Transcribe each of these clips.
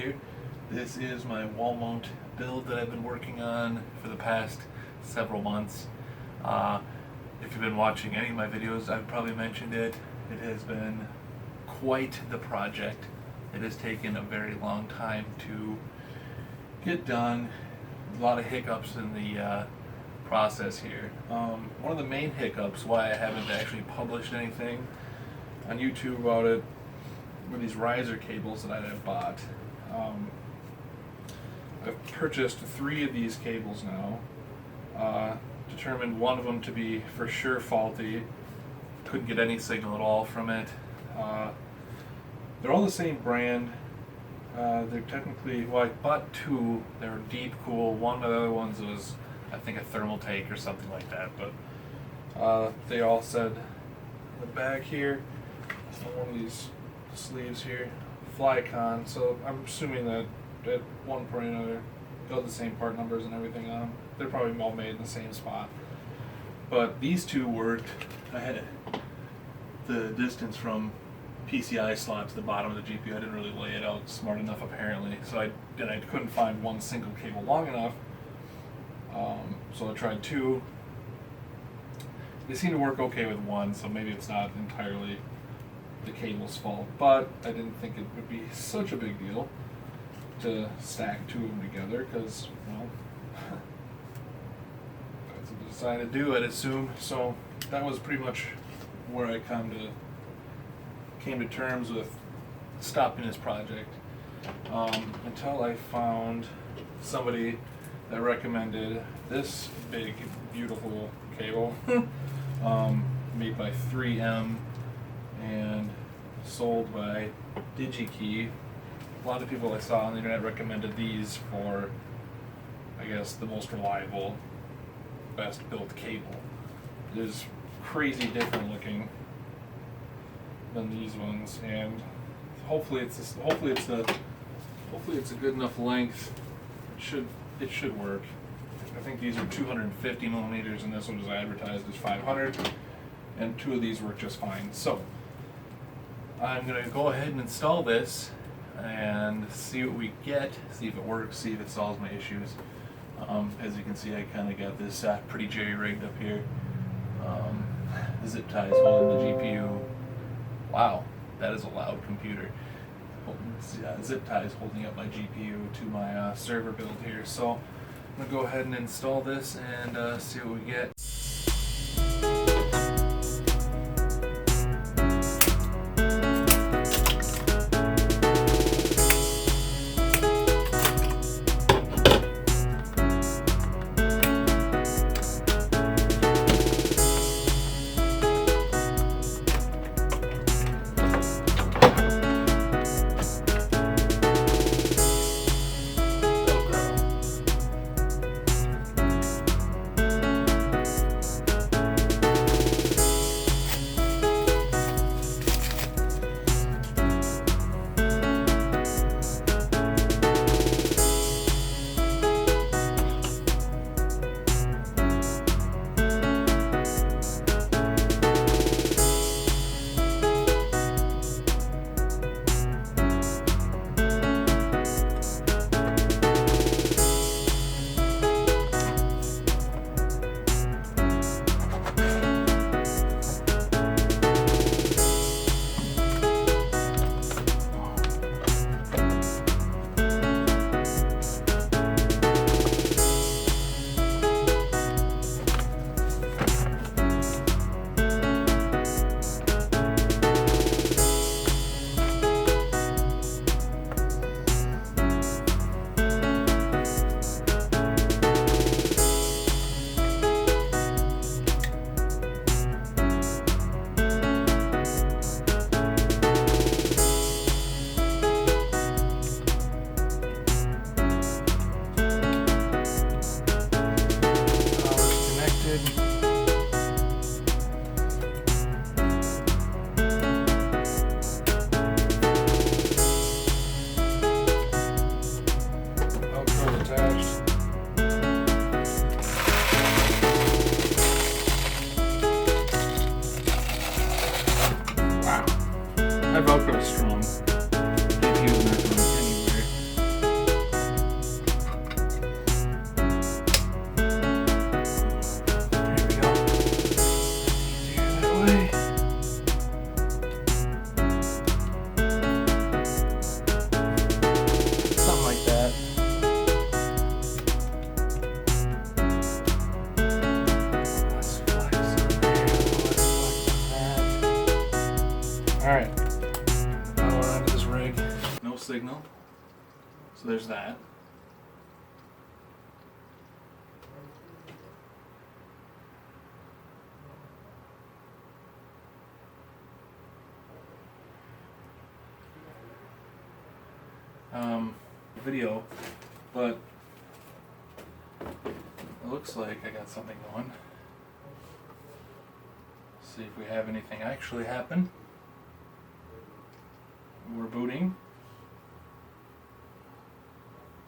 here. This is my wall mount build that I've been working on for the past several months. If you've been watching any of my videos, I've probably mentioned it. It has been quite the project. It has taken a very long time to get done. A lot of hiccups in the process here. One of the main hiccups why I haven't actually published anything on YouTube about it were these riser cables that I had bought. I've purchased 3 of these cables now. Determined one of them to be for sure faulty. Couldn't get any signal at all from it. They're all the same brand. They're technically, well, I bought 2. They were deep cool. One of the other ones was, I think, a thermal take or something like that. But they all said on the back here, on one of these sleeves here, Flycon. So I'm assuming that at one point or another, they'll have the same part numbers and everything on them. They're probably all made in the same spot. But these 2 worked. I had the distance from PCIe slot to the bottom of the GPU. I didn't really lay it out smart enough apparently. So I couldn't find one single cable long enough. So I tried 2. They seem to work okay with 1, so maybe it's not entirely the cable's fault. But I didn't think it would be such a big deal to stack 2 of them together, because, well, that's what I decided to do, I'd assume. So that was pretty much where I came to terms with stopping this project, until I found somebody that recommended this big, beautiful cable made by 3M and sold by DIGIKEY. A lot of people I saw on the internet recommended these for, I guess, the most reliable, best built cable. It is crazy different looking than these ones, and hopefully it's a good enough length. It should work. I think these are 250 millimeters, and this one is advertised as 500, and 2 of these work just fine. So I'm gonna go ahead and install this and see what we get, see if it works, see if it solves my issues. As you can see, I kind of got this pretty jerry-rigged up here. Zip ties holding the GPU. Wow, that is a loud computer. Zip ties holding up my GPU to my server build here. So I'm going to go ahead and install this and see what we get. there's that. Video, but it looks like I got something going. See if we have anything actually happen. We're booting.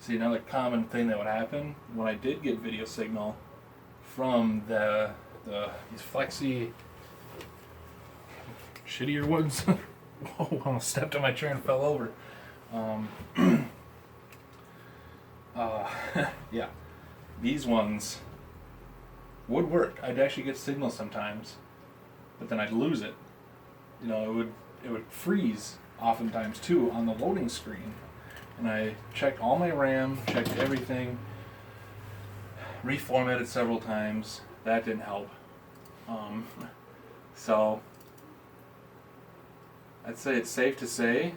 See, another common thing that would happen when I did get video signal from these flexi shittier ones. Oh, I almost stepped on my chair and fell over. Yeah, these ones would work. I'd actually get signal sometimes, but then I'd lose it. You know, it would freeze oftentimes too on the loading screen. And I checked all my RAM, checked everything, reformatted several times. That didn't help. So I'd say it's safe to say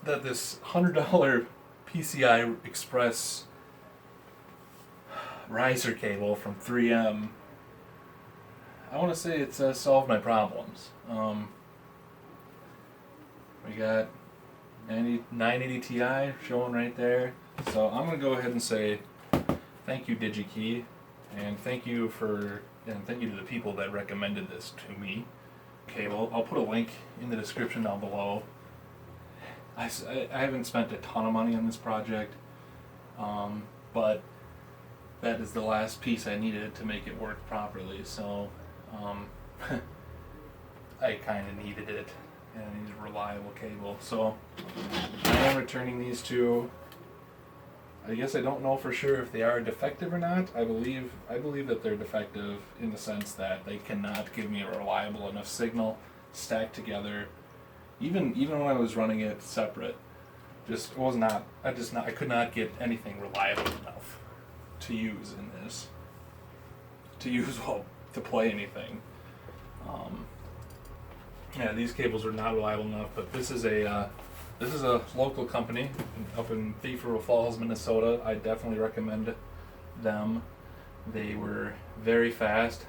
that this $100 PCI Express riser cable from 3M, I want to say it's solved my problems. We got 980 Ti showing right there. So I'm going to go ahead and say thank you, DIGIKEY, and thank you to the people that recommended this to me. Cable. I'll put a link in the description down below. I haven't spent a ton of money on this project, but that is the last piece I needed to make it work properly, so I kind of needed it, and I needed a reliable cable. So I am returning these two. I guess I don't know for sure if they are defective or not. I believe that they're defective in the sense that they cannot give me a reliable enough signal stacked together. Even when I was running it separate, I could not get anything reliable enough to use in this. To play anything. Yeah, these cables are not reliable enough, but this is a local company up in Thief River Falls, Minnesota. I definitely recommend them. They were very fast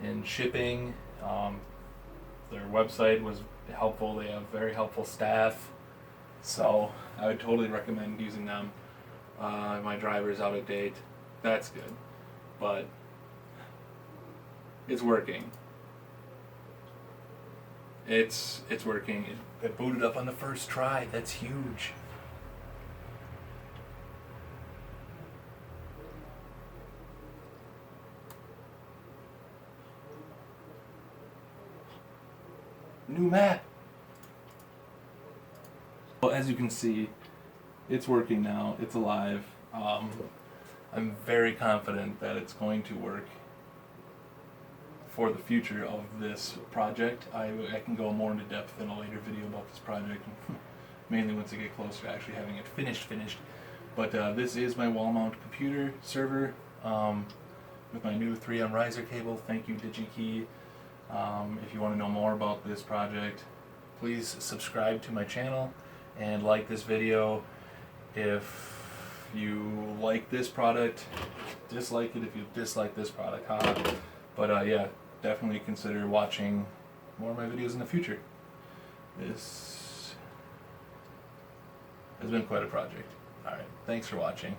in shipping. Their website was helpful. They have very helpful staff. So I would totally recommend using them. My driver's out of date. That's good. But it's working. It's working. It booted up on the first try. That's huge. New map. Well, as you can see, it's working now. It's alive. I'm very confident that it's going to work for the future of this project. I can go more into depth in a later video about this project, mainly once I get closer to actually having it finished. But this is my wall mount computer server with my new 3M riser cable. Thank you, DIGIKEY. If you want to know more about this project, please subscribe to my channel and like this video. If you like this product, dislike it if you dislike this product. But yeah, definitely consider watching more of my videos in the future. This has been quite a project. Alright, thanks for watching.